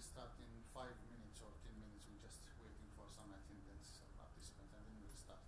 start in 5 minutes or 10 minutes. We're just waiting for some attendance participants, and then we'll start.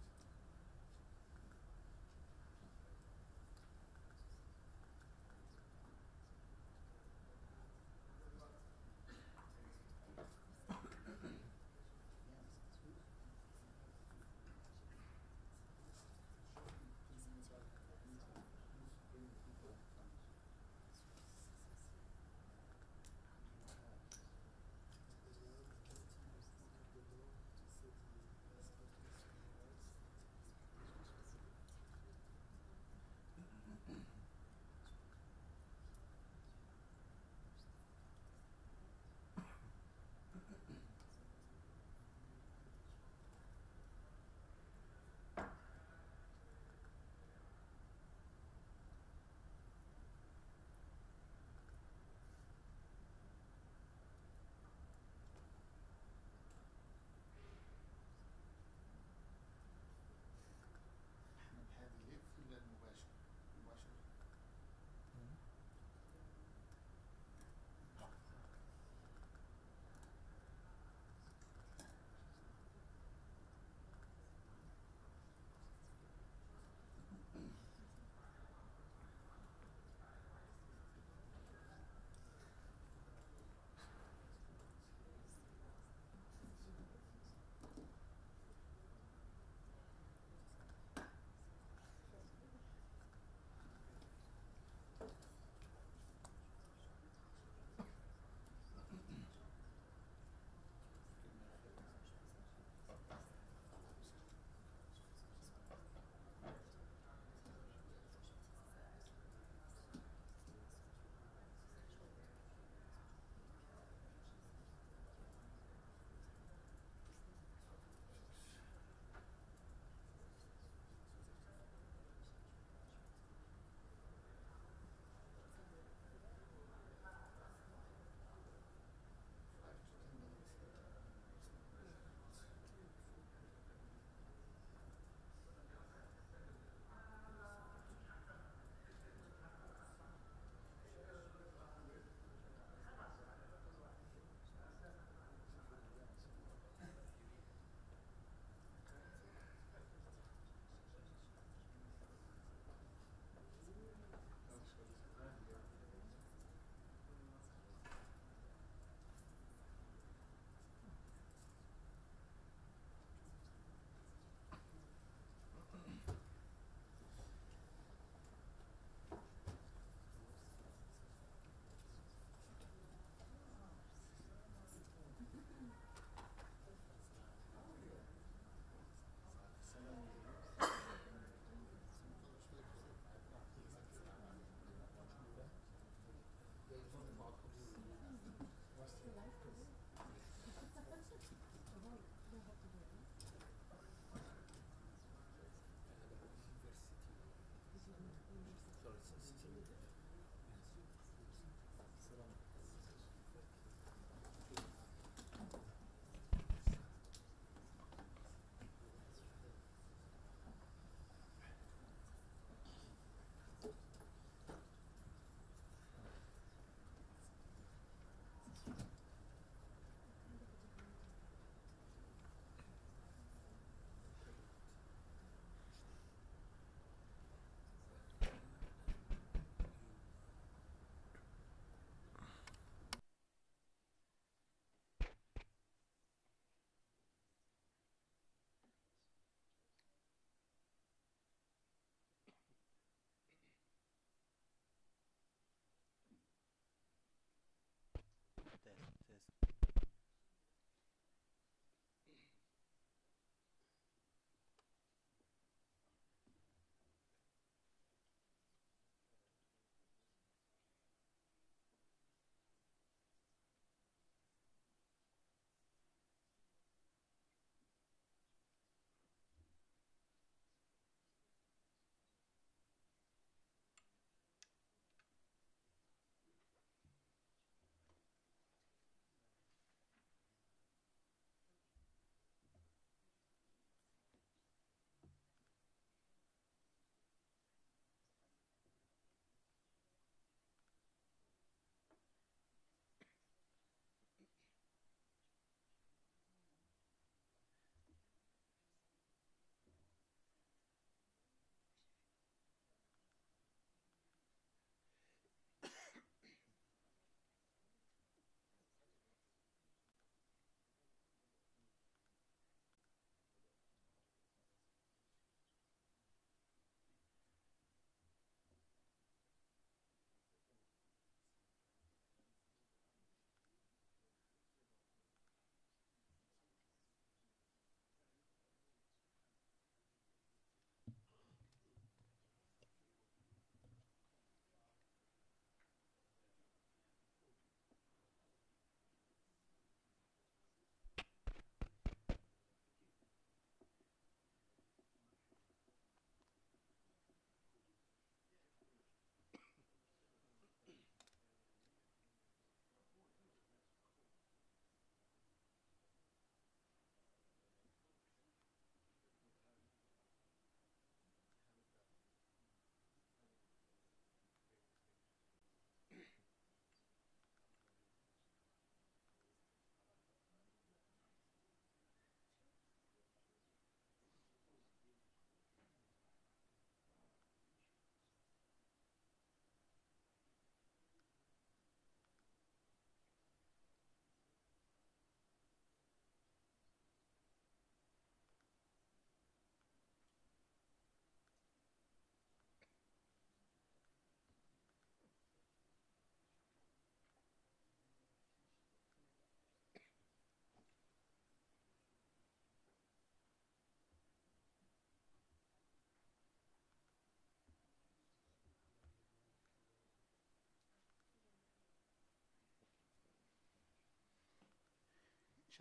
هذه ليف ولا المباشر؟ مباشر.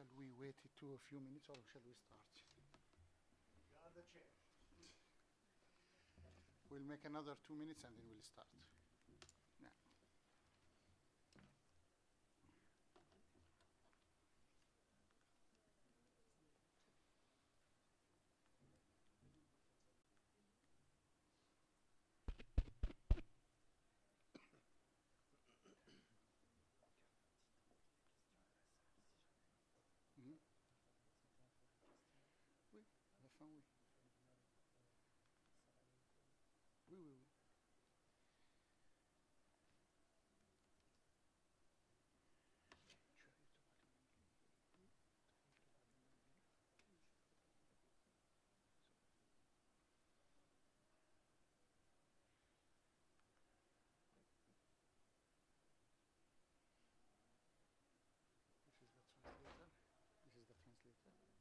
shall we wait a few minutes or shall we start? You are the chair. We'll make another 2 minutes and then we'll start. Yeah. Mhm. Oui, à la fin, oui. Oui, oui, oui. This is the translator. This is the translator.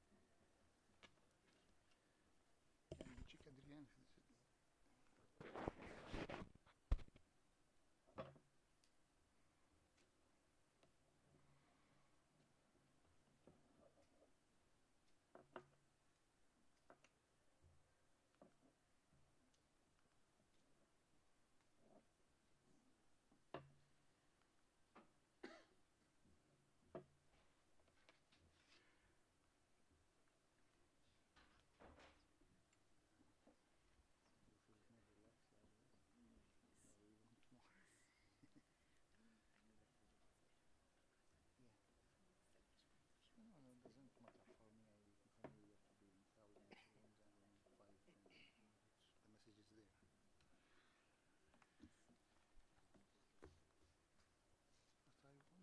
Can you check Adrian? No, it doesn't matter for me. I can hear to be in thousands of rooms and then 5, 10 minutes. The message is there. But I wonder, there are some people who are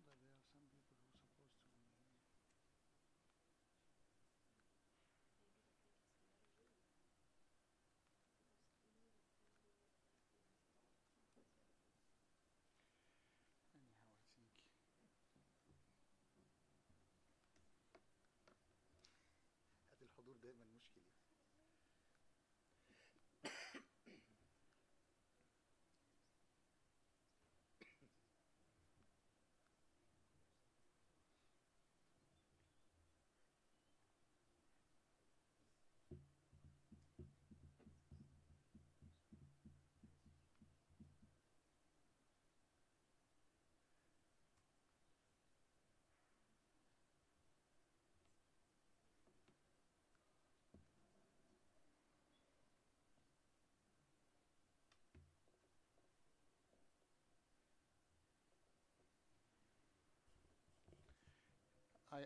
supposed to be. Anyhow, I think هذا الحضور دائما مشكلة.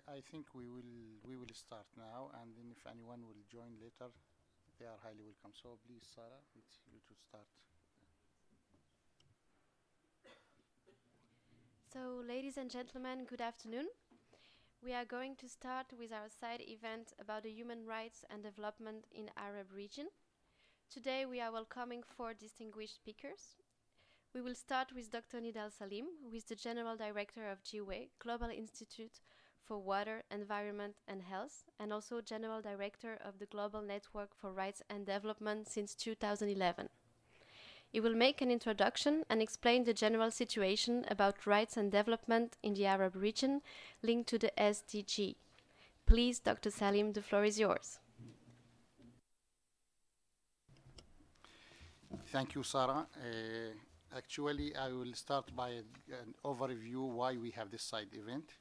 I think we will start now, and then if anyone will join later, they are highly welcome. So please, Sarah, it's you to start. So, ladies and gentlemen, good afternoon. We are going to start with our side event about the human rights and development in Arab region. Today we are welcoming 4 distinguished speakers. We will start with Dr. Nidal Salim, who is the General Director of GWE, Global Institute for Water, Environment and Health, and also General Director of the Global Network for Rights and Development since 2011. He will make an introduction and explain the general situation about rights and development in the Arab region linked to the SDG. Please, Dr. Salim, the floor is yours. Thank you, Sarah. Actually, I will start by an overview why we have this side event.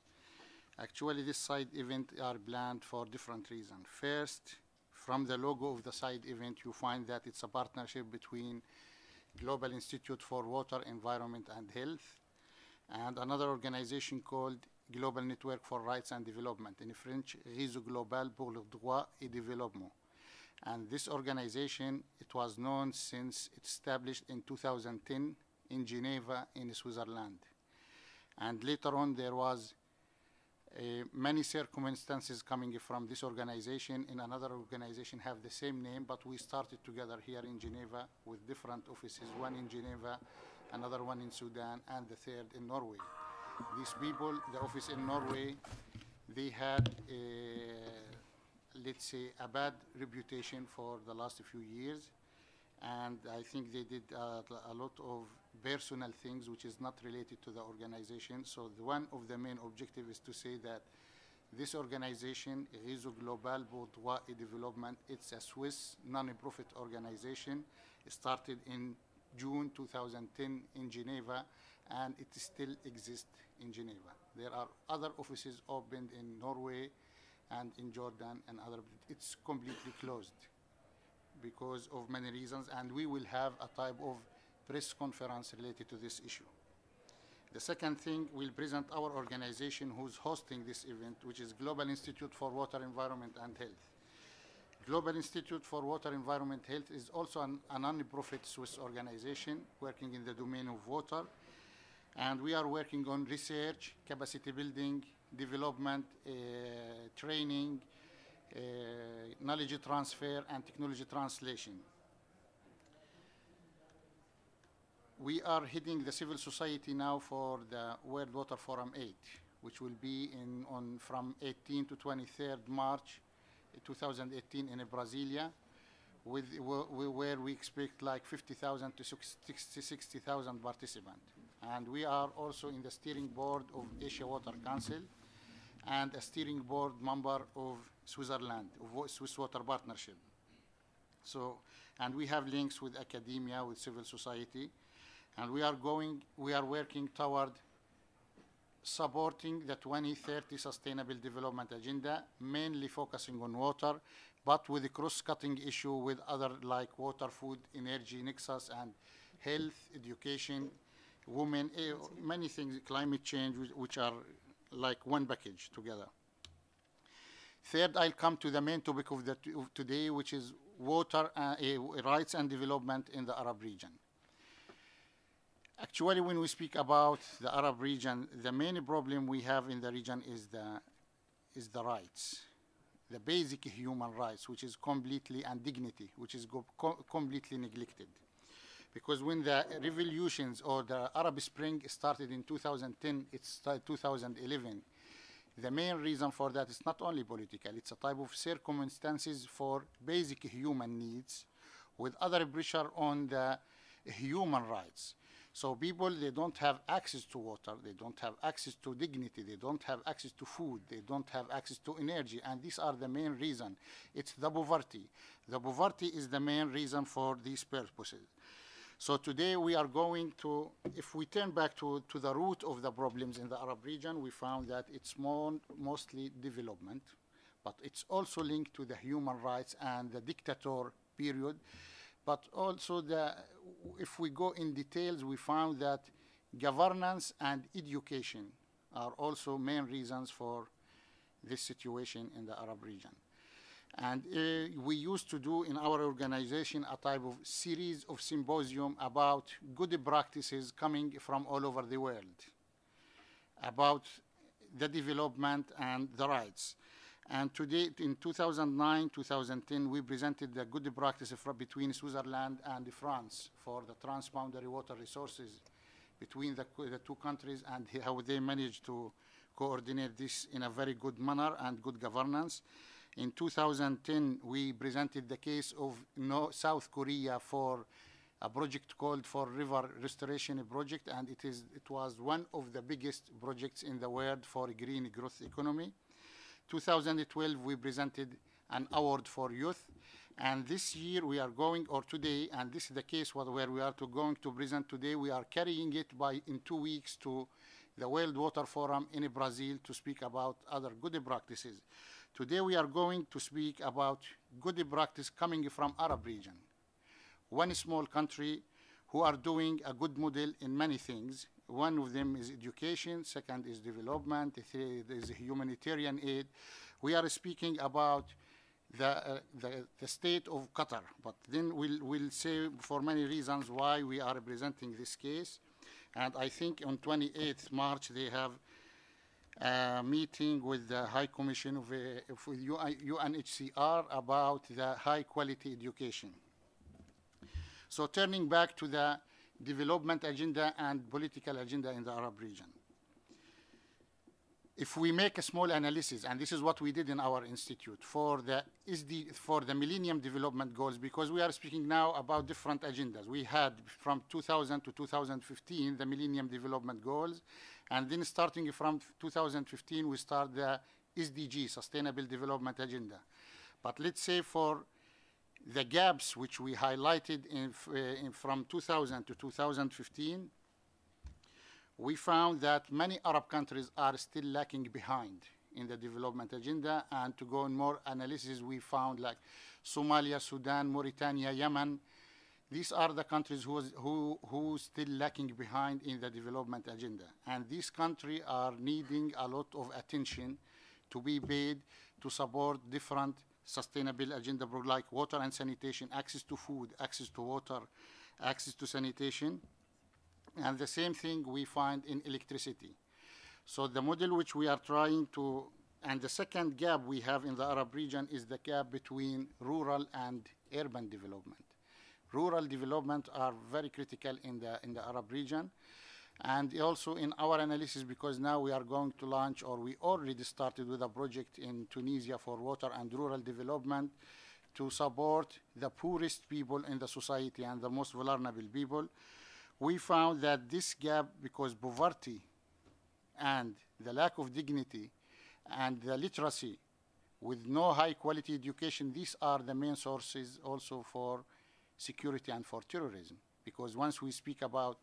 Actually, this side event are planned for different reasons. First, from the logo of the side event, you find that it's a partnership between Global Institute for Water, Environment and Health and another organization called Global Network for Rights and Development, in French, Réseau Global pour le Droit et Développement. And this organization, it was known since it established in 2010 in Geneva in Switzerland. And later on, there was many circumstances coming from this organization and another organization have the same name, but we started together here in Geneva with different offices, one in Geneva, another one in Sudan, and the third in Norway. These people, the office in Norway, they had let's say, a bad reputation for the last few years. And I think they did a lot of personal things which is not related to the organization. So one of the main objectives is to say that This organization, Réseau Global pour Droit et Développement, it's a Swiss non-profit organization. It started in June 2010 in Geneva, and it still exists in Geneva. There are other offices opened in Norway and in Jordan and other. It's completely closed because of many reasons, and we will have a type of press conference related to this issue. The second thing, we'll present our organization who's hosting this event, which is Global Institute for Water, Environment and Health. Global Institute for Water, Environment, Health is also a non-profit Swiss organization working in the domain of water. And we are working on research, capacity building, development, training, knowledge transfer, and technology translation. We are heading the civil society now for the World Water Forum 8, which will be from 18 to 23rd March 2018 in Brasilia, where we expect like 50,000 to 60,000 participants. And we are also in the steering board of Asia Water Council and a steering board member of Switzerland, of Swiss Water Partnership. So, and we have links with academia, with civil society, and we are working toward supporting the 2030 Sustainable Development Agenda, mainly focusing on water, but with a cross-cutting issue with other like water, food, energy, nexus, and health, education, women, many things, climate change, which are like one package together. Third, I'll come to the main topic of today, which is water rights and development in the Arab region. Actually, when we speak about the Arab region, the main problem we have in the region is the rights, the basic human rights, which is completely, and dignity, which is completely neglected. Because when the revolutions or the Arab Spring started in 2010, it started 2011, the main reason for that is not only political, it's a type of circumstances for basic human needs with other pressure on the human rights. So people, they don't have access to water, they don't have access to dignity, they don't have access to food, they don't have access to energy, and these are the main reason. It's the poverty. The poverty is the main reason for these purposes. So today we are going to, if we turn back to the root of the problems in the Arab region, we found that it's mostly development, but it's also linked to the human rights and the dictator period. But also, if we go in details, we found that governance and education are also main reasons for this situation in the Arab region. And we used to do in our organization a type of series of symposium about good practices coming from all over the world, about the development and the rights. And today, in 2009, 2010, we presented the good practice between Switzerland and France for the transboundary water resources between the two countries, and how they managed to coordinate this in a very good manner and good governance. In 2010, we presented the case of South Korea for a project called For River Restoration Project, and it was one of the biggest projects in the world for a green growth economy. 2012, we presented an award for youth, and this year we are going, or today, and this is the case where we are going to present today, we are carrying it in 2 weeks to the World Water Forum in Brazil to speak about other good practices. Today we are going to speak about good practice coming from Arab region. One small country who are doing a good model in many things. One of them is education, second is development, third is humanitarian aid. We are speaking about the state of Qatar, but then we'll say for many reasons why we are presenting this case. And I think on 28th March they have a meeting with the High Commission of UNHCR about the high quality education. So turning back to the development agenda and political agenda in the Arab region. If we make a small analysis, and this is what we did in our institute for the Millennium Development Goals, because we are speaking now about different agendas. We had from 2000 to 2015 the Millennium Development Goals, and then starting from 2015 we start the SDG, Sustainable Development Agenda. But let's say for the gaps which we highlighted from 2000 to 2015, we found that many Arab countries are still lacking behind in the development agenda. And to go in more analysis, we found like Somalia, Sudan, Mauritania, Yemen. These are the countries who still lacking behind in the development agenda. And these countries are needing a lot of attention to be paid to support different sustainable agenda like water and sanitation, access to food, access to water, access to sanitation. And the same thing we find in electricity. So the model which we are trying to, and the second gap we have in the Arab region is the gap between rural and urban development. Rural development are very critical in the Arab region. And also in our analysis, because now we are going to launch, or we already started with a project in Tunisia for water and rural development to support the poorest people in the society and the most vulnerable people. We found that this gap, because poverty and the lack of dignity and the literacy with no high quality education, these are the main sources also for security and for terrorism. Because once we speak about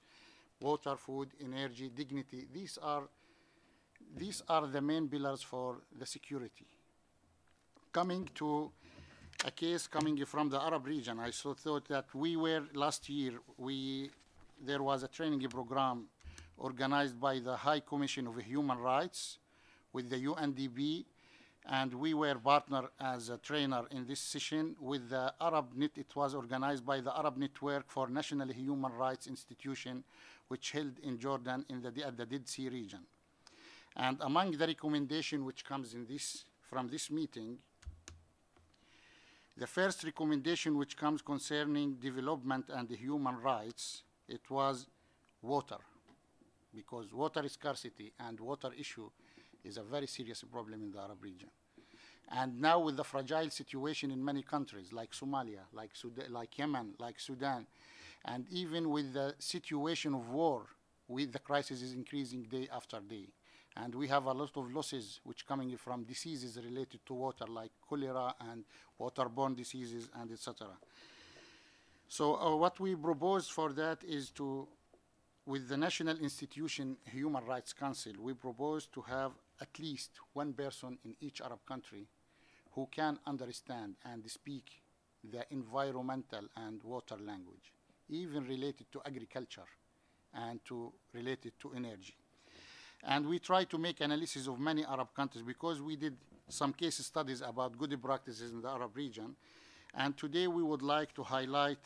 water, food, energy, dignity, these are the main pillars for the security. Coming to a case coming from the Arab region, I thought that last year, there was a training program organized by the High Commission of Human Rights with the UNDP, and we were partner as a trainer in this session with the ArabNet. It was organized by the Arab Network for National Human Rights Institution, which held in Jordan at the Dead Sea region. And among the recommendation which comes from this meeting, the first recommendation which comes concerning development and the human rights, it was water, because water scarcity and water issue is a very serious problem in the Arab region. And now with the fragile situation in many countries like Somalia, like Sudan, like Yemen, like Sudan, and even with the situation of war, the crisis is increasing day after day. And we have a lot of losses which coming from diseases related to water, like cholera and waterborne diseases and etc. So what we propose for that is with the National Institution Human Rights Council, we propose to have at least one person in each Arab country who can understand and speak the environmental and water language, even related to agriculture and related to energy. And we try to make analysis of many Arab countries because we did some case studies about good practices in the Arab region. And today we would like to highlight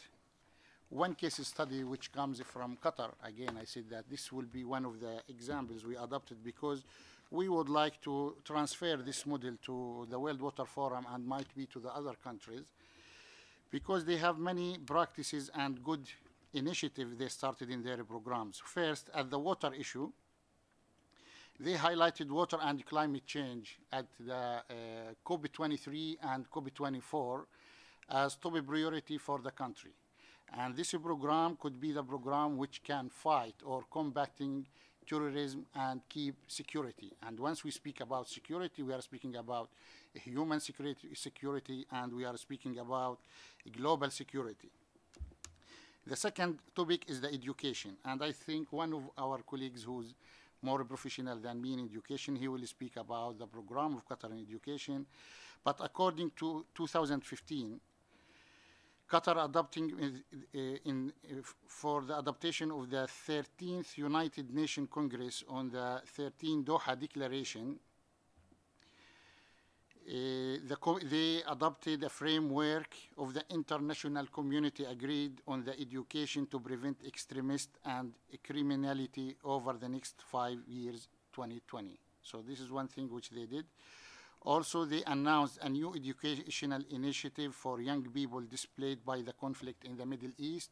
one case study which comes from Qatar. Again, I said that this will be one of the examples we adopted because we would like to transfer this model to the World Water Forum and might be to the other countries because they have many practices and good initiatives they started in their programs. First, at the water issue, they highlighted water and climate change at the COP23 and COP24 as top priority for the country. And this program could be the program which can fight or combating terrorism and keep security. And once we speak about security, we are speaking about human security, and we are speaking about global security. The second topic is the education. And I think one of our colleagues who's more professional than me in education, he will speak about the program of Qatar in education. But according to 2015, Qatar adopting for the adaptation of the 13th United Nations Congress on the 13th Doha Declaration, they adopted a framework of the international community agreed on the education to prevent extremist and criminality over the next 5 years, 2020. So this is one thing which they did. Also, they announced a new educational initiative for young people displaced by the conflict in the Middle East.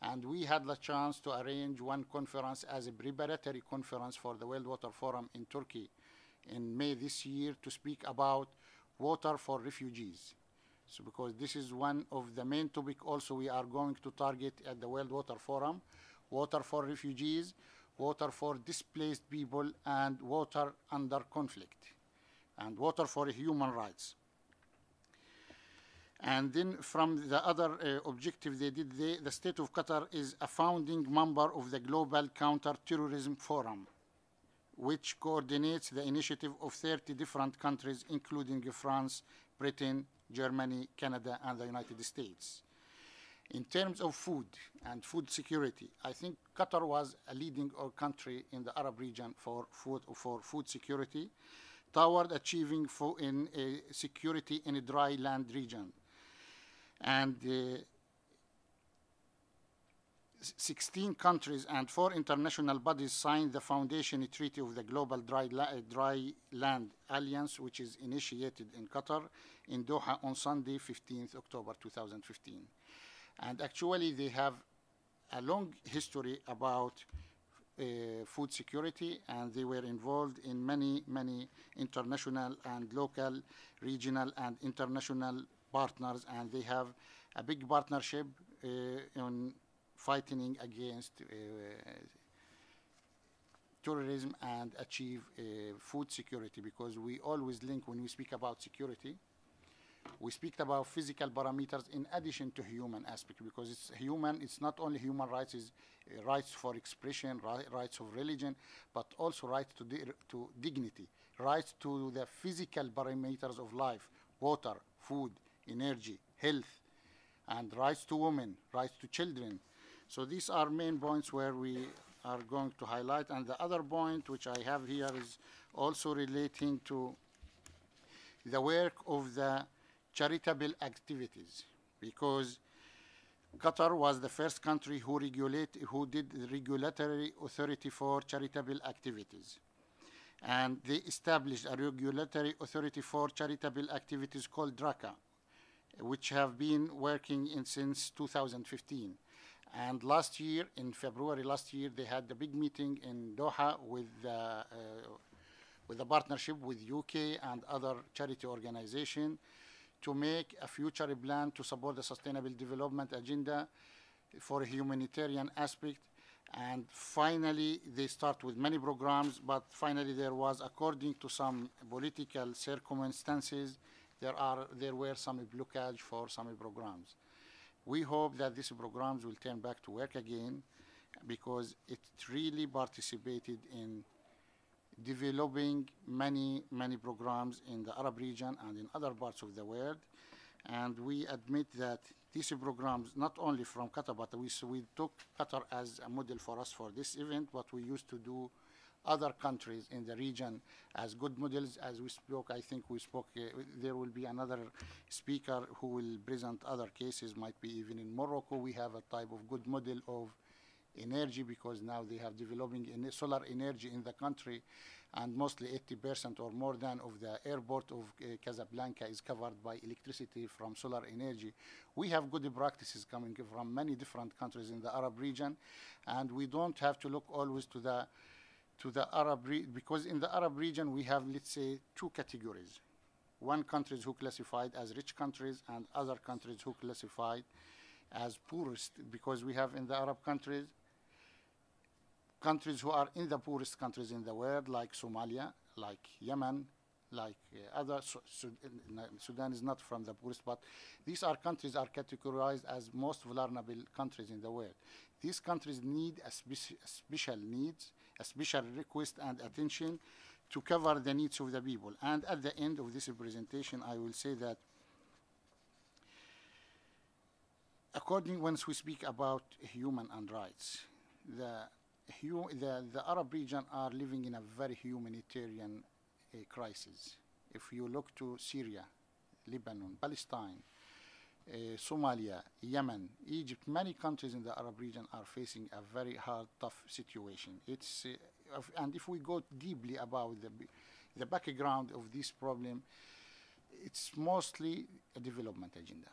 And we had the chance to arrange one conference as a preparatory conference for the World Water Forum in Turkey in May this year to speak about water for refugees. So because this is one of the main topics also we are going to target at the World Water Forum, water for refugees, water for displaced people, and water under conflict. and water for human rights. And then from the other objective they did, the state of Qatar is a founding member of the Global Counter-Terrorism Forum, which coordinates the initiative of 30 different countries, including France, Britain, Germany, Canada, and the United States. In terms of food and food security, I think Qatar was a leading country in the Arab region for food security, toward achieving security in a dry land region. And 16 countries and 4 international bodies signed the Foundation Treaty of the Global Dry Land Alliance, which is initiated in Qatar in Doha on Sunday, 15th October 2015. And actually, they have a long history about food security, and they were involved in many, many international and local, regional, and international partners, and they have a big partnership on fighting against terrorism and achieve food security, because we always link, when we speak about security, we speak about physical parameters in addition to human aspect, because it's human, it's not only human rights, it's rights for expression, rights of religion, but also rights to dignity, rights to the physical parameters of life, water, food, energy, health, and rights to women, rights to children. So these are main points where we are going to highlight. And the other point which I have here is also relating to the work of the charitable activities, because Qatar was the first country who did the regulatory authority for charitable activities. And they established a regulatory authority for charitable activities called DRACA, which have been working since 2015. And last year, in February last year, they had a big meeting in Doha with a partnership with UK and other charity organizations to make a future plan to support the Sustainable Development Agenda for a humanitarian aspect. And finally, they start with many programs, but finally there was, according to some political circumstances, there were some blockage for some programs. We hope that these programs will turn back to work again, because it really participated in developing many, many programs in the Arab region and in other parts of the world. And we admit that these programs, not only from Qatar, but we took Qatar as a model for us for this event, but we used to do other countries in the region as good models. As we spoke, I think we spoke, there will be another speaker who will present other cases, might be even in Morocco. We have a type of good model of energy, because now they have developing solar energy in the country, and mostly 80% or more than of the airport of Casablanca is covered by electricity from solar energy. We have good practices coming from many different countries in the Arab region, and we don't have to look always to the Arab region, because in the Arab region we have, let's say, 2 categories. One countries who classified as rich countries, and other countries who classified as poorest, because we have in the Arab countries who are in the poorest countries in the world, like Somalia, like Yemen, like Sudan is not from the poorest, but these countries are categorized as most vulnerable countries in the world. These countries need a special needs, a special request and attention to cover the needs of the people. And at the end of this presentation, I will say that once we speak about human and rights, the Arab region are living in a very humanitarian crisis. If you look to Syria, Lebanon, Palestine, Somalia, Yemen, Egypt, many countries in the Arab region are facing a very hard, tough situation. And if we go deeply about the background of this problem, it's mostly a development agenda.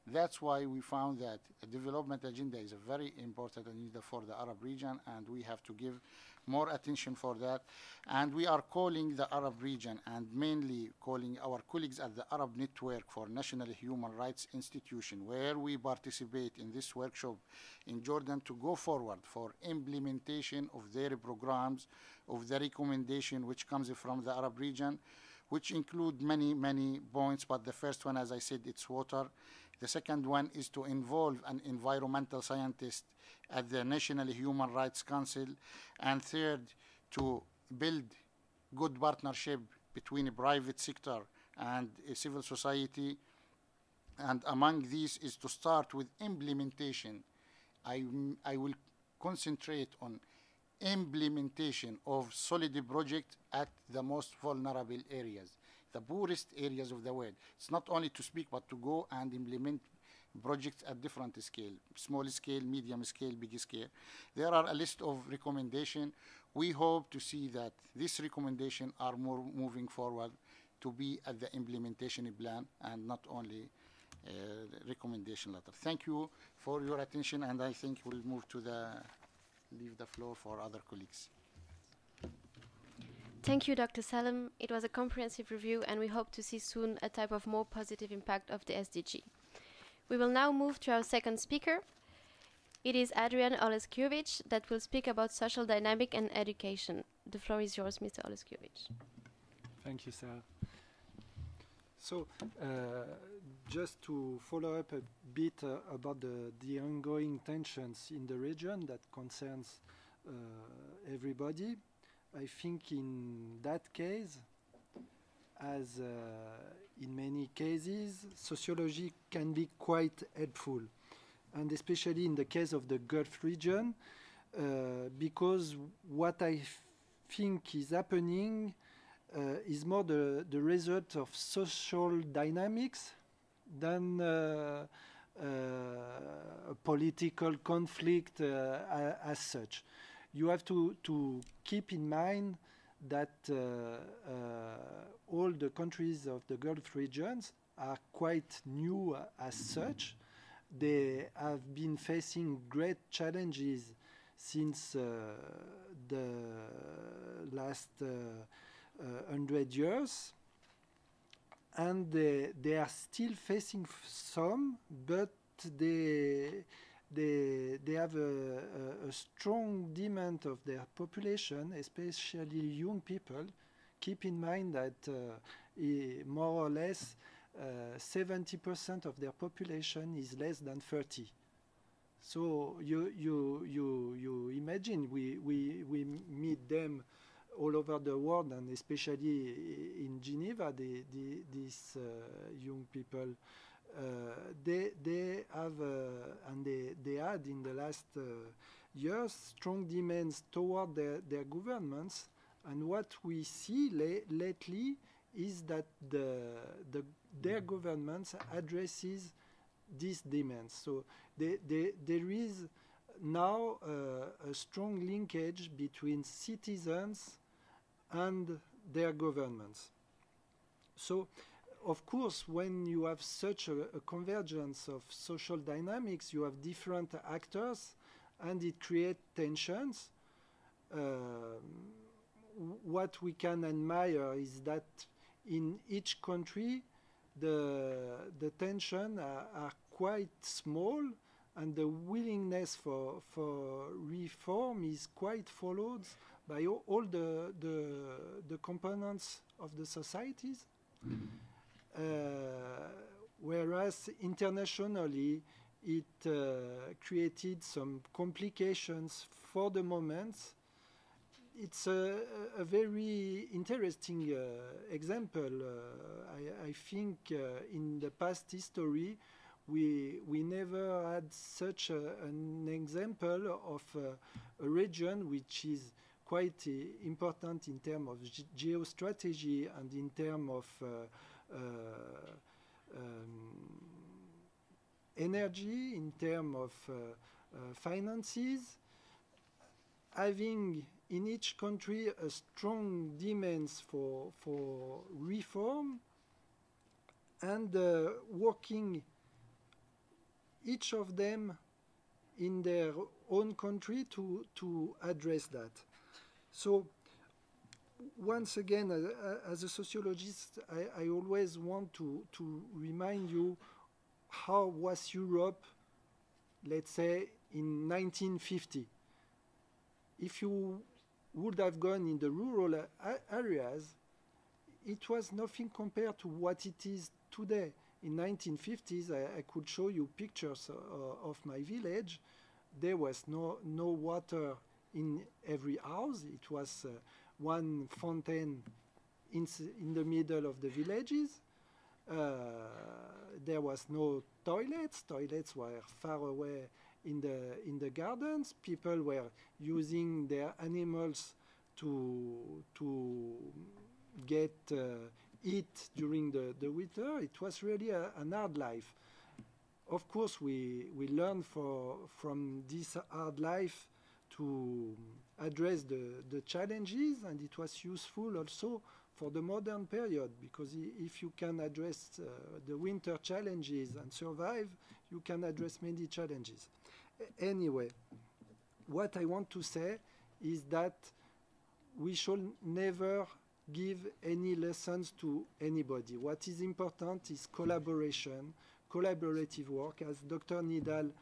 That's why we found that a development agenda is a very important agenda for the Arab region, and we have to give more attention for that. And we are calling the Arab region, and mainly calling our colleagues at the Arab Network for National Human Rights Institution, where we participate in this workshop in Jordan, to go forward for implementation of their programs of the recommendation which comes from the Arab region, which include many points, but the first one, as I said, it's water. The second one is to involve an environmental scientist at the National Human Rights Council. And third, to build good partnership between the private sector and civil society. And among these is to start with implementation. I will concentrate on implementation of solid project at the most vulnerable areas, the poorest areas of the world. It's not only to speak, but to go and implement projects at different scale, small scale, medium scale, big scale. There are a list of recommendations. We hope to see that these recommendations are more moving forward to be at the implementation plan and not only recommendation letter. Thank you for your attention, and I think we'll move to leave the floor for other colleagues. Thank you, Dr. Salem. It was a comprehensive review, and we hope to see soon a type of more positive impact of the SDG. We will now move to our second speaker. It is Adrian Oleskiewicz that will speak about social dynamic and education. The floor is yours, Mr. Oleskiewicz. Thank you, Sarah. So, just to follow up a bit about the ongoing tensions in the region that concerns everybody, I think in that case, as in many cases, sociology can be quite helpful, and especially in the case of the Gulf region, because what I think is happening is more the result of social dynamics than a political conflict as such. You have to keep in mind that all the countries of the Gulf regions are quite new as such. They have been facing great challenges since the last 100 years, and they are still facing some, but they have a strong demand of their population, especially young people. Keep in mind that more or less 70% of their population is less than 30. So you imagine we meet them all over the world, and especially in Geneva, these young people. They have and they had in the last years strong demands toward their governments, and what we see lately is that their governments addresses these demands. So there is now a strong linkage between citizens and their governments. So, of course, when you have such a convergence of social dynamics, you have different actors, and it creates tensions. What we can admire is that in each country, the tensions are quite small, and the willingness for reform is quite followed by all the components of the societies. Whereas internationally, it created some complications for the moment. It's a very interesting example. I think in the past history, we never had such an example of a region which is quite important in terms of geostrategy and in terms of energy, in terms of finances, having in each country a strong demands for reform, and working each of them in their own country to address that. So once again, as a sociologist, I always want to remind you how was Europe, let's say, in 1950. If you would have gone in the rural areas, it was nothing compared to what it is today. In 1950s, I could show you pictures of my village. There was no water in every house. It was one fountain in the middle of the villages. There was no toilets. Toilets were far away in the gardens. People were using their animals to get eat during the winter. It was really an hard life. Of course, we learned from this hard life to address the challenges, and it was useful also for the modern period, because if you can address the winter challenges and survive, you can address many challenges. Anyway, what I want to say is that we should never give any lessons to anybody. What is important is collaboration, collaborative work. As Dr. Nidal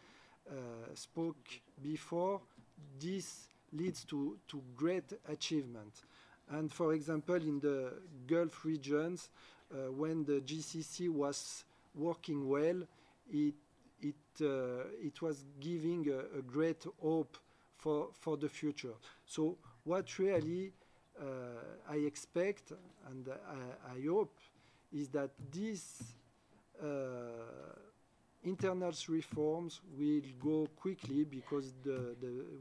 spoke before, this leads to great achievement. And for example, in the Gulf regions, when the GCC was working well, it was giving a great hope for the future. So what really I expect and I hope is that these internal reforms will go quickly, because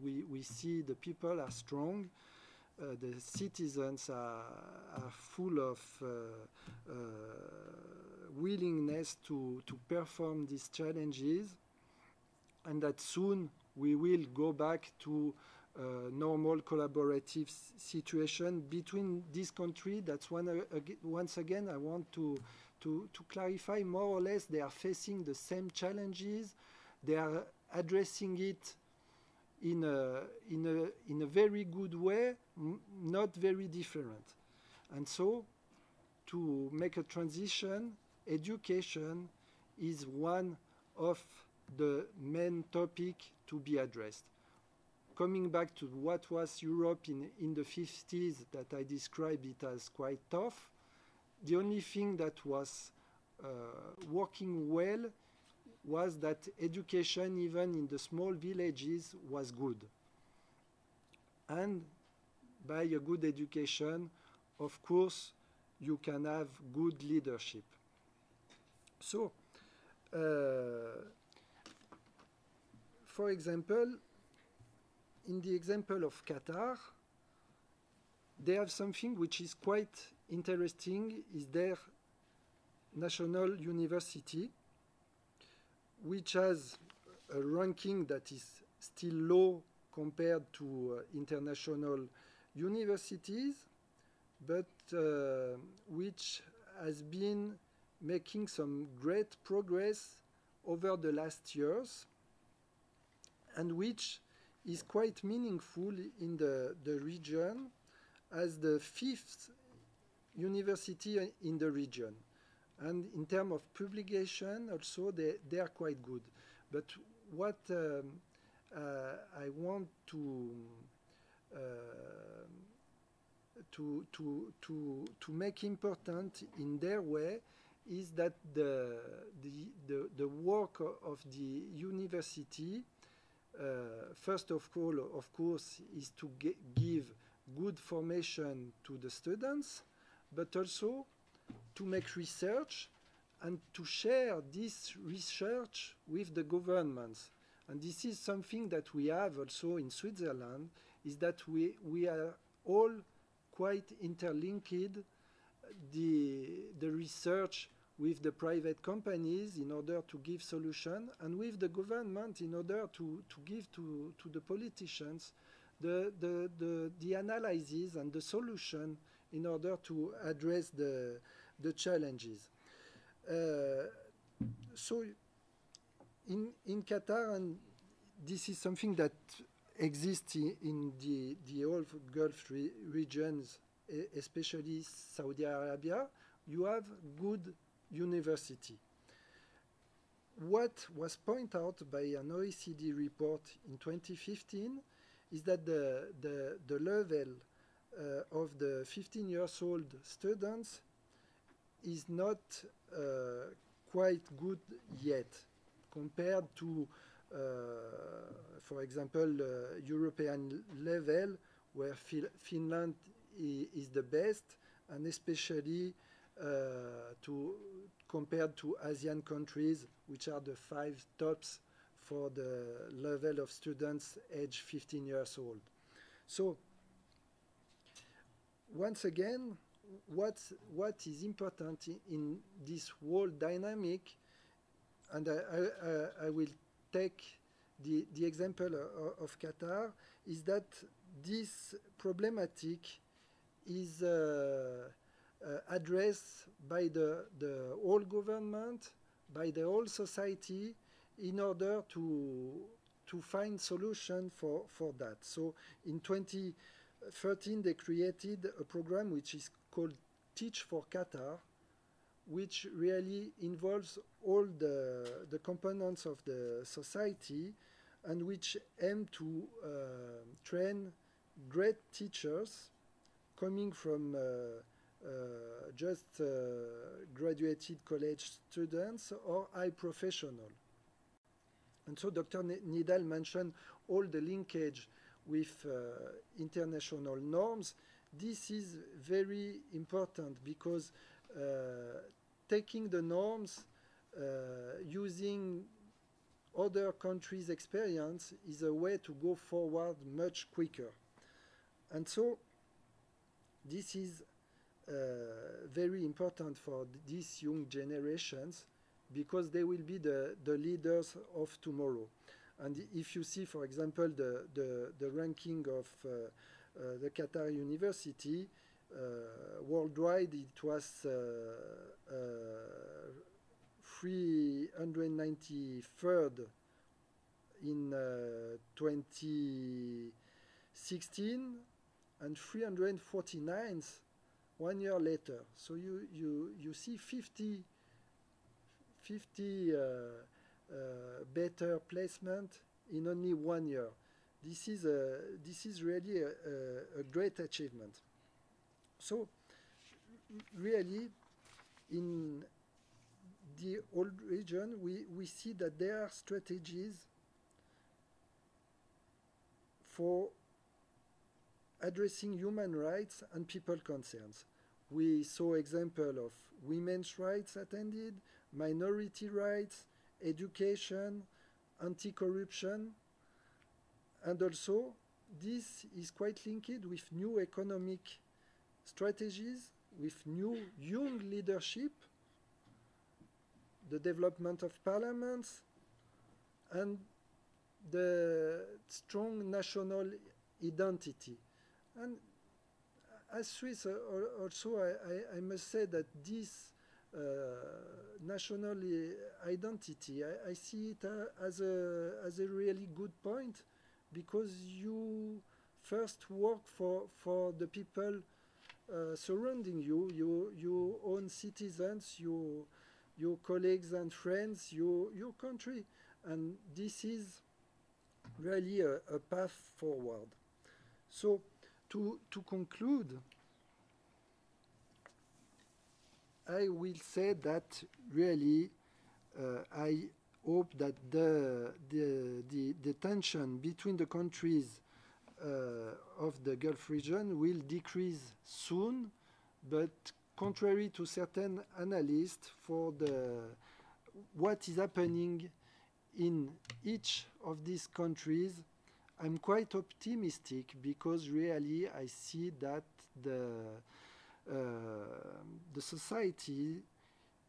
we see the people are strong. The citizens are full of willingness to perform these challenges, and that soon we will go back to normal collaborative situation between this country. That's once again I want to clarify, more or less they are facing the same challenges. They are addressing it in a very good way, not very different. And so, to make a transition, education is one of the main topic to be addressed. Coming back to what was Europe in the 50s, that I described it as quite tough, the only thing that was working well was that education, even in the small villages, was good. And by a good education, of course, you can have good leadership. So, for example, in the example of Qatar, they have something which is quite interesting, is their national university, which has a ranking that is still low compared to international universities, but which has been making some great progress over the last years, and which is quite meaningful in the region as the 5th university in the region. And in terms of publication, also, they are quite good. But what I want to make important in their way is that the work of the university, first of all, of course, is to give good formation to the students, but also to make research and to share this research with the governments. And this is something that we have also in Switzerland, is that we are all quite interlinked, the research with the private companies in order to give solution, and with the government in order to give to the politicians the analysis and the solution in order to address the challenges. So in Qatar, and this is something that exists in the whole Gulf regions, especially Saudi Arabia, you have good university. What was pointed out by an OECD report in 2015 is that the level of the 15-year-old students is not quite good yet compared to, for example, European level, where Finland is the best, and especially compared to ASEAN countries, which are the 5 tops for the level of students aged 15 years old. So once again, what is important in this whole dynamic, and I will take the example of Qatar, is that this problematic is addressed by the whole government, by the whole society, in order to find solution for that. So in 2013 they created a program which is called Teach for Qatar, which really involves all the components of the society, and which aim to train great teachers coming from just graduated college students or high professional. And so Dr. Nidal mentioned all the linkage with international norms. This is very important because taking the norms, using other countries' experience is a way to go forward much quicker. And so this is very important for these young generations, because they will be the leaders of tomorrow. And if you see, for example, the ranking of the Qatar University, worldwide it was 393rd in 2016 and 349th 1 year later. So you see 50 better placement in only 1 year. This is really a great achievement. So really, in the whole region, we see that there are strategies for addressing human rights and people concerns. We saw example of women's rights attended, minority rights, education, anti-corruption, and also this is quite linked with new economic strategies, with new young leadership, the development of parliaments, and the strong national identity. And as Swiss also, I must say that this national identity, I see it as a really good point, because you first work for the people surrounding you, your own citizens, your colleagues and friends, your country, and this is really a path forward. So to conclude, I will say that really I hope that the tension between the countries of the Gulf region will decrease soon, but contrary to certain analysts, for what is happening in each of these countries, I'm quite optimistic, because really I see that the society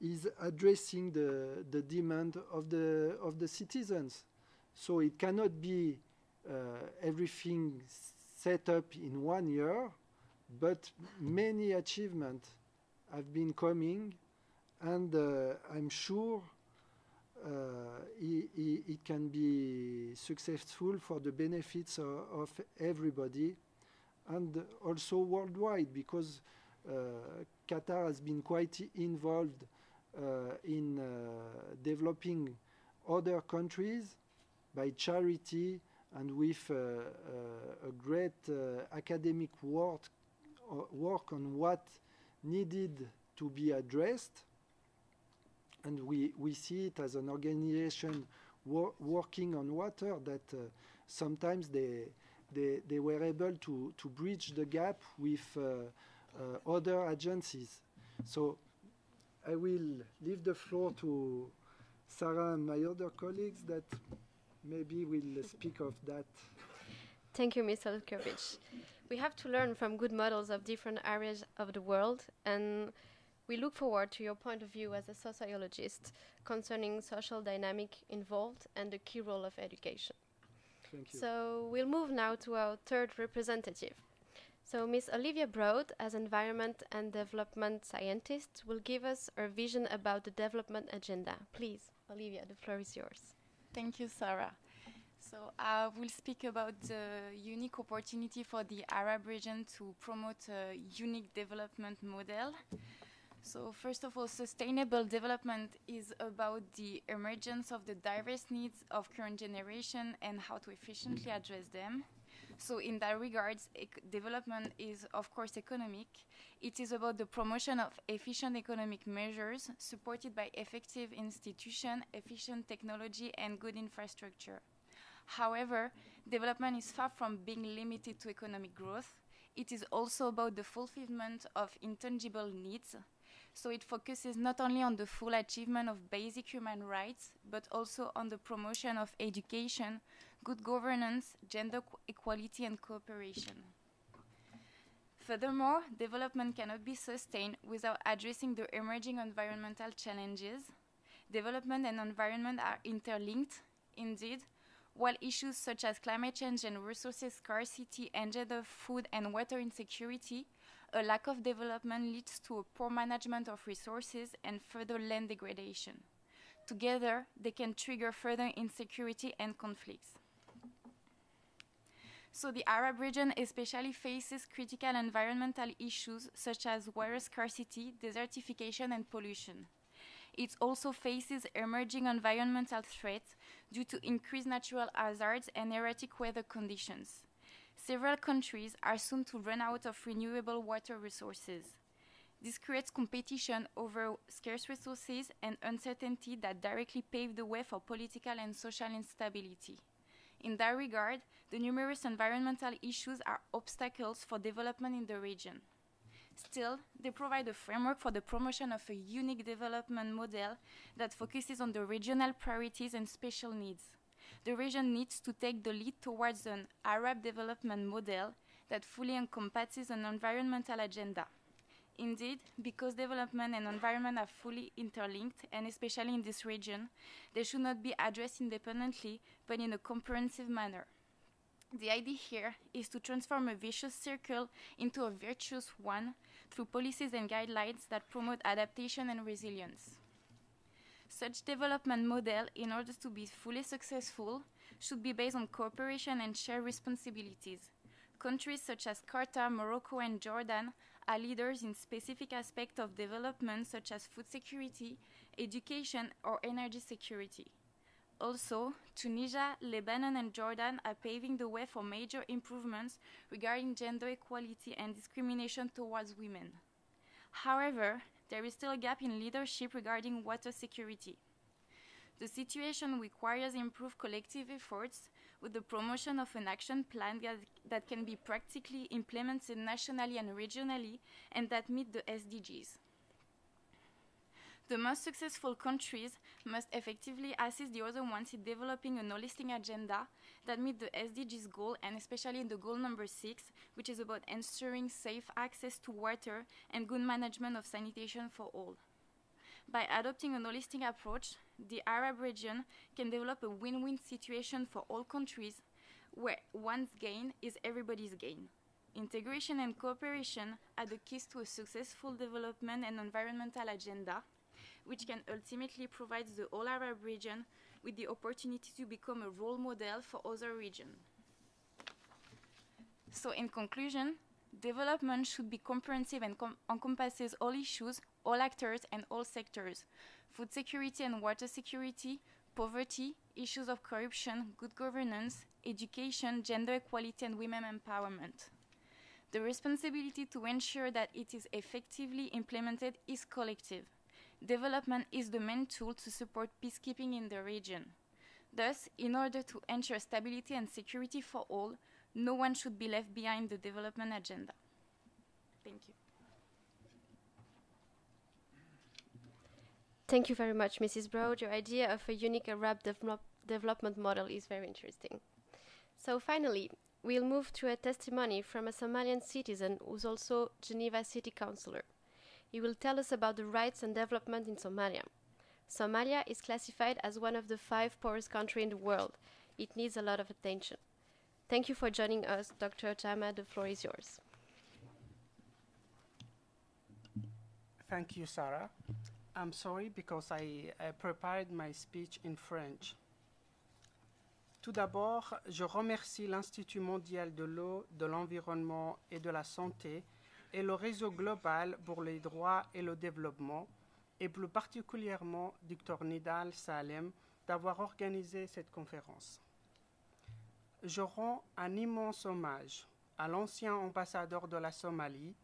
is addressing the demand of the citizens. So it cannot be everything set up in 1 year, but many achievements have been coming, and I'm sure it can be successful for the benefits of everybody, and also worldwide, because Qatar has been quite involved in developing other countries by charity and with a great academic work on what needed to be addressed. And we see it as an organization working on water that sometimes they were able to bridge the gap with other agencies. So I will leave the floor to Sarah and my other colleagues that maybe will speak of that. Thank you, Mr. Lutkovich. We have to learn from good models of different areas of the world, and we look forward to your point of view as a sociologist concerning social dynamic involved and the key role of education. Thank you. So we'll move now to our third representative. So Ms. Olivia Broad, as environment and development scientist, will give us her vision about the development agenda. Please, Olivia, the floor is yours. Thank you, Sarah. So I will speak about the unique opportunity for the Arab region to promote a unique development model. So first of all, sustainable development is about the emergence of the diverse needs of current generation and how to efficiently address them. So in that regards, development is of course economic. It is about the promotion of efficient economic measures supported by effective institutions, efficient technology and good infrastructure. However, development is far from being limited to economic growth. It is also about the fulfillment of intangible needs. So it focuses not only on the full achievement of basic human rights, but also on the promotion of education, good governance, gender equality and cooperation. Furthermore, development cannot be sustained without addressing the emerging environmental challenges. Development and environment are interlinked. Indeed, while issues such as climate change and resources scarcity engender food and water insecurity, a lack of development leads to a poor management of resources and further land degradation. Together, they can trigger further insecurity and conflicts. So the Arab region especially faces critical environmental issues such as water scarcity, desertification, and pollution. It also faces emerging environmental threats due to increased natural hazards and erratic weather conditions. Several countries are soon to run out of renewable water resources. This creates competition over scarce resources and uncertainty that directly pave the way for political and social instability. In that regard, the numerous environmental issues are obstacles for development in the region. Still, they provide a framework for the promotion of a unique development model that focuses on the regional priorities and special needs. The region needs to take the lead towards an Arab development model that fully encompasses an environmental agenda. Indeed, because development and environment are fully interlinked, and especially in this region, they should not be addressed independently, but in a comprehensive manner. The idea here is to transform a vicious circle into a virtuous one through policies and guidelines that promote adaptation and resilience. Such development model, in order to be fully successful, should be based on cooperation and shared responsibilities. Countries such as Qatar, Morocco, and Jordan are leaders in specific aspects of development such as food security, education, or energy security. Also, Tunisia, Lebanon, and Jordan are paving the way for major improvements regarding gender equality and discrimination towards women. However, there is still a gap in leadership regarding water security. The situation requires improved collective efforts with the promotion of an action plan that can be practically implemented nationally and regionally and that meet the SDGs. The most successful countries must effectively assist the other ones in developing a holistic agenda that meet the SDGs goal, and especially in the goal number 6, which is about ensuring safe access to water and good management of sanitation for all. By adopting a holistic approach, the Arab region can develop a win-win situation for all countries where one's gain is everybody's gain. Integration and cooperation are the keys to a successful development and environmental agenda, which can ultimately provide the whole Arab region with the opportunity to become a role model for other regions. So in conclusion, development should be comprehensive and encompasses all issues, all actors, and all sectors. Food security and water security, poverty, issues of corruption, good governance, education, gender equality, and women empowerment. The responsibility to ensure that it is effectively implemented is collective. Development is the main tool to support peacekeeping in the region. Thus, in order to ensure stability and security for all, no one should be left behind the development agenda. Thank you. Thank you very much, Mrs. Broad. Your idea of a unique Arab development model is very interesting. So finally, we'll move to a testimony from a Somalian citizen who's also Geneva City Councillor. He will tell us about the rights and development in Somalia. Somalia is classified as one of the 5 poorest countries in the world. It needs a lot of attention. Thank you for joining us, Dr. Chama. The floor is yours. Thank you, Sarah. I'm sorry because I prepared my speech in French. Tout d'abord, je remercie l'Institut mondial de l'eau, de l'environnement et de la santé et le réseau global pour les droits et le développement, et plus particulièrement Dr Nidal Salem d'avoir organisé cette conférence. Je rends un immense hommage à l'ancien ambassadeur de la Somalie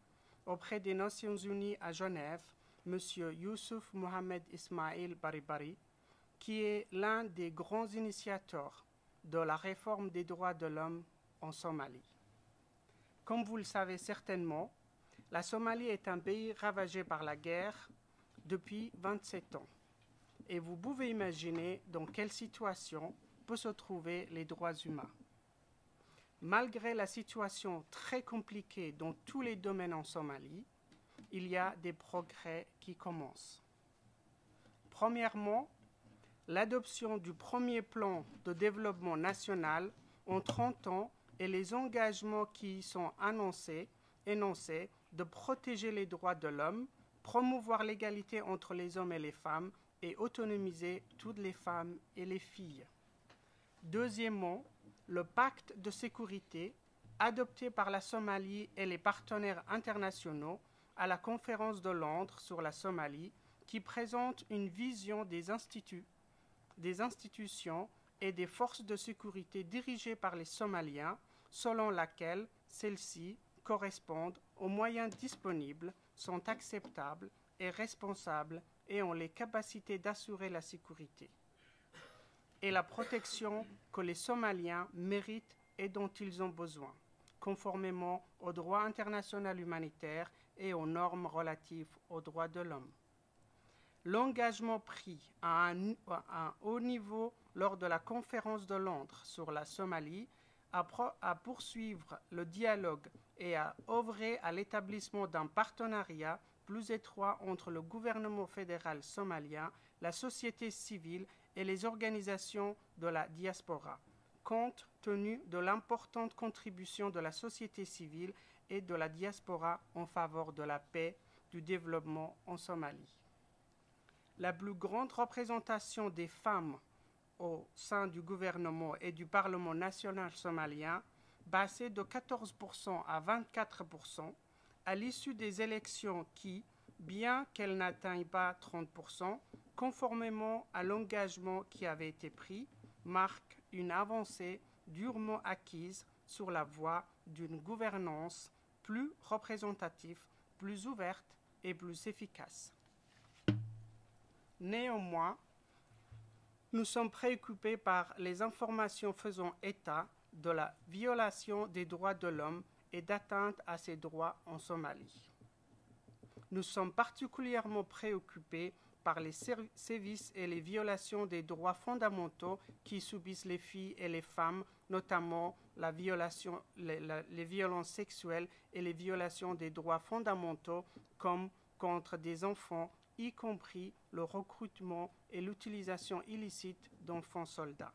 auprès des Nations Unies à Genève, M. Youssouf Mohamed Ismail Baribari, qui est l'un des grands initiateurs de la réforme des droits de l'homme en Somalie. Comme vous le savez certainement, la Somalie est un pays ravagé par la guerre depuis 27 ans. Et vous pouvez imaginer dans quelle situation peuvent se trouver les droits humains. Malgré la situation très compliquée dans tous les domaines en Somalie, il y a des progrès qui commencent. Premièrement, l'adoption du premier plan de développement national en 30 ans et les engagements qui y sont énoncés de protéger les droits de l'homme, promouvoir l'égalité entre les hommes et les femmes et autonomiser toutes les femmes et les filles. Deuxièmement, le pacte de sécurité adopté par la Somalie et les partenaires internationaux à la conférence de Londres sur la Somalie qui présente une vision des institutions et des forces de sécurité dirigées par les Somaliens selon laquelle celles-ci correspondent aux moyens disponibles, sont acceptables et responsables et ont les capacités d'assurer la sécurité et la protection que les Somaliens méritent et dont ils ont besoin, conformément au droit international humanitaire et aux normes relatives aux droits de l'homme. L'engagement pris à un haut niveau lors de la conférence de Londres sur la Somalie à poursuivre le dialogue et à œuvrer à l'établissement d'un partenariat plus étroit entre le gouvernement fédéral somalien, la société civile et les organisations de la diaspora, compte tenu de l'importante contribution de la société civile et de la diaspora en faveur de la paix, du développement en Somalie. La plus grande représentation des femmes au sein du gouvernement et du Parlement national somalien, passée de 14% à 24%, à l'issue des élections qui, bien qu'elles n'atteignent pas 30%, conformément à l'engagement qui avait été pris, marquent une avancée durement acquise sur la voie d'une gouvernance plus représentative, plus ouverte et plus efficace. Néanmoins, nous sommes préoccupés par les informations faisant état de la violation des droits de l'homme et d'atteinte à ces droits en Somalie. Nous sommes particulièrement préoccupés par les sévices et les violations des droits fondamentaux qui subissent les filles et les femmes, notamment les violences sexuelles et les violations des droits fondamentaux comme contre des enfants, y compris le recrutement et l'utilisation illicite d'enfants soldats.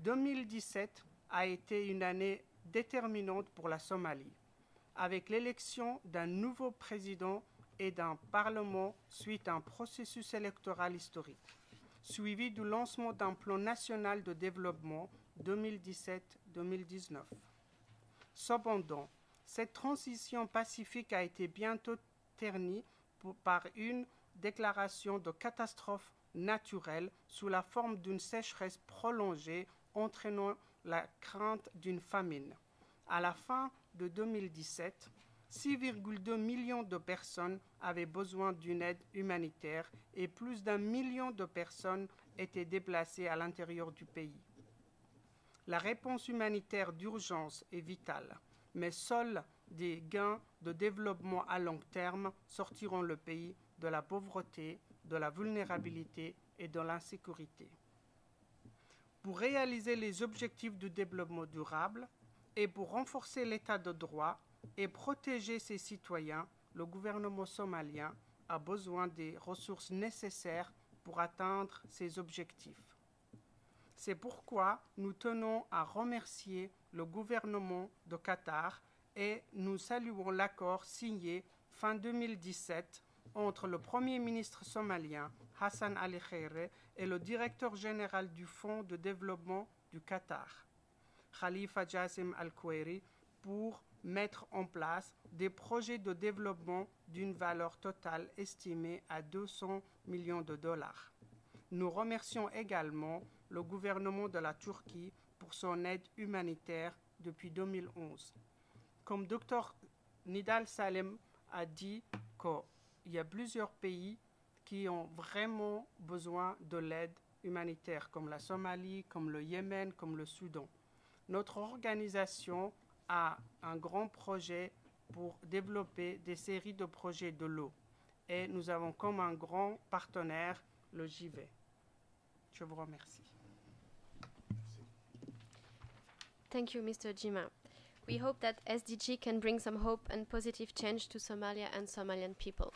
2017 a été une année déterminante pour la Somalie, avec l'élection d'un nouveau président et d'un parlement suite à un processus électoral historique, suivi du lancement d'un plan national de développement 2017-2019. Cependant, cette transition pacifique a été bientôt ternie par une déclaration de catastrophe naturelle sous la forme d'une sécheresse prolongée entraînant la crainte d'une famine. À la fin de 2017, 6,2 millions de personnes avaient besoin d'une aide humanitaire et plus d'1 million de personnes étaient déplacées à l'intérieur du pays. La réponse humanitaire d'urgence est vitale, mais seuls des gains de développement à long terme sortiront le pays de la pauvreté, de la vulnérabilité et de l'insécurité. Pour réaliser les objectifs du développement durable et pour renforcer l'état de droit et protéger ses citoyens, le gouvernement somalien a besoin des ressources nécessaires pour atteindre ses objectifs. C'est pourquoi nous tenons à remercier le gouvernement de Qatar et nous saluons l'accord signé fin 2017 entre le Premier ministre somalien Hassan Ali Khaire et le directeur général du Fonds de développement du Qatar, Khalifa Jassim Al-Koueri, pour mettre en place des projets de développement d'une valeur totale estimée à 200 millions de dollars. Nous remercions également le gouvernement de la Turquie pour son aide humanitaire depuis 2011. Comme Dr Nidal Salem a dit qu'il y a plusieurs pays qui ont vraiment besoin de l'aide humanitaire, comme la Somalie, comme le Yémen, comme le Soudan. Notre organisation a un grand projet pour développer des séries de projets de l'eau. Et nous avons comme un grand partenaire le JV. Je vous remercie. Thank you, Mr. Jima. We hope that SDG can bring some hope and positive change to Somalia and Somalian people.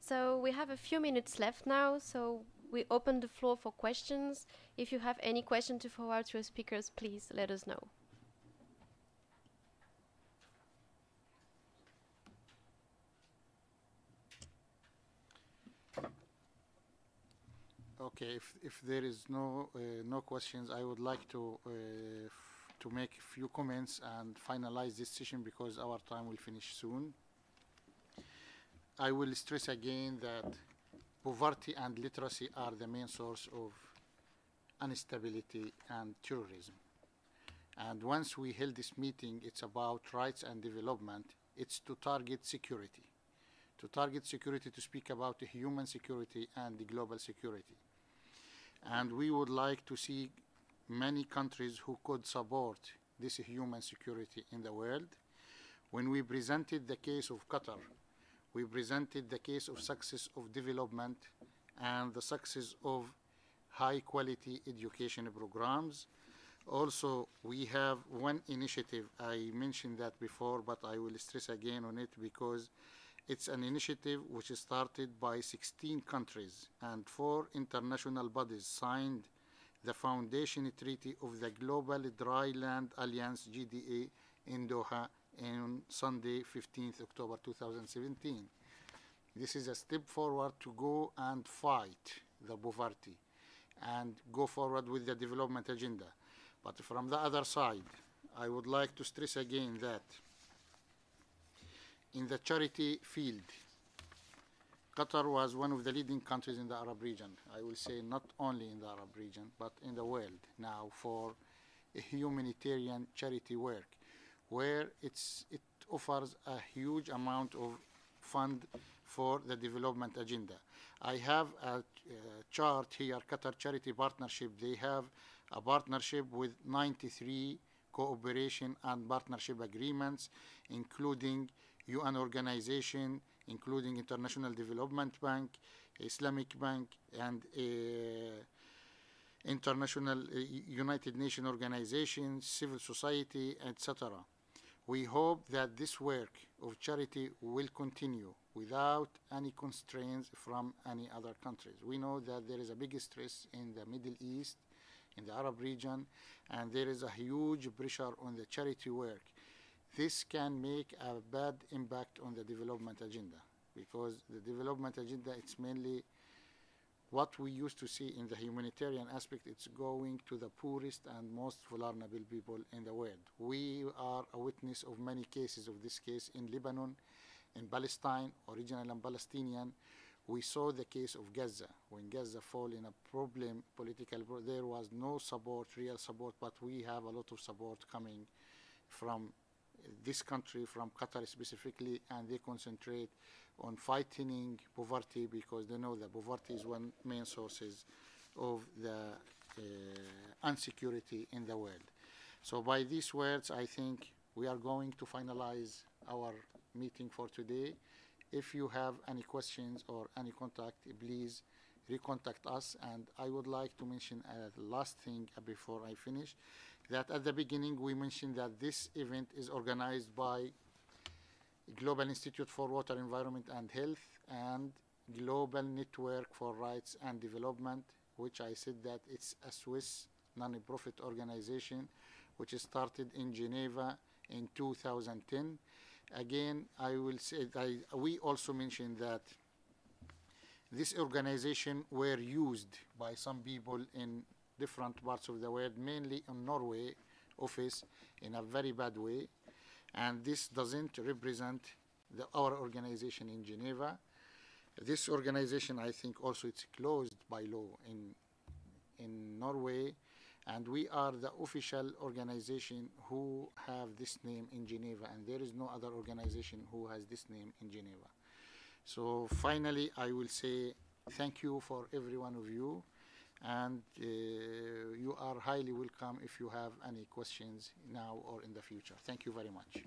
So we have a few minutes left now, so we open the floor for questions. If you have any question to forward to our speakers, please let us know. Okay, if there is no questions, I would like to make a few comments and finalize this session because our time will finish soon. I will stress again that poverty and literacy are the main source of instability and terrorism. And once we held this meeting, it's about rights and development. It's to target security. To target security, to speak about the human security and the global security. And we would like to see many countries who could support this human security in the world. When we presented the case of Qatar, we presented the case of success of development and the success of high quality education programs. Also, we have one initiative, I mentioned that before, but I will stress again on it because it's an initiative which is started by 16 countries and 4 international bodies signed the Foundation Treaty of the Global Dryland Alliance GDA in Doha on Sunday, 15th October 2017. This is a step forward to go and fight the poverty and go forward with the development agenda. But from the other side, I would like to stress again that in the charity field, Qatar was one of the leading countries in the Arab region. I will say not only in the Arab region, but in the world now for a humanitarian charity work, where it offers a huge amount of fund for the development agenda. I have a chart here, Qatar Charity Partnership. They have a partnership with 93 cooperation and partnership agreements, including UN organization, including International Development Bank, Islamic Bank, and international United Nations organizations, civil society, etc. We hope that this work of charity will continue without any constraints from any other countries. We know that there is a big stress in the Middle East, in the Arab region, and there is a huge pressure on the charity work. This can make a bad impact on the development agenda because the development agenda, it's mainly what we used to see in the humanitarian aspect. It's going to the poorest and most vulnerable people in the world. We are a witness of many cases of this case in Lebanon, in Palestine, original and Palestinian, We saw the case of Gaza. When Gaza fall in a there was no support, real support, but we have a lot of support coming from this country, from Qatar specifically, and they concentrate on fighting poverty because they know that poverty is one main sources of the insecurity in the world. So by these words, I think we are going to finalize our meeting for today. If you have any questions or any contact, please recontact us. And I would like to mention a last thing before I finish, that at the beginning we mentioned that this event is organized by Global Institute for Water, Environment and Health and Global Network for Rights and Development, which I said that it's a Swiss non-profit organization which started in Geneva in 2010. Again, I will say that we also mentioned that this organization were used by some people in different parts of the world, mainly in Norway office, in a very bad way. And this doesn't represent our organization in Geneva. This organization, I think, also it's closed by law in Norway, and we are the official organization who have this name in Geneva, and there is no other organization who has this name in Geneva. So finally, I will say thank you for every one of you, and you are highly welcome if you have any questions now or in the future. Thank you very much.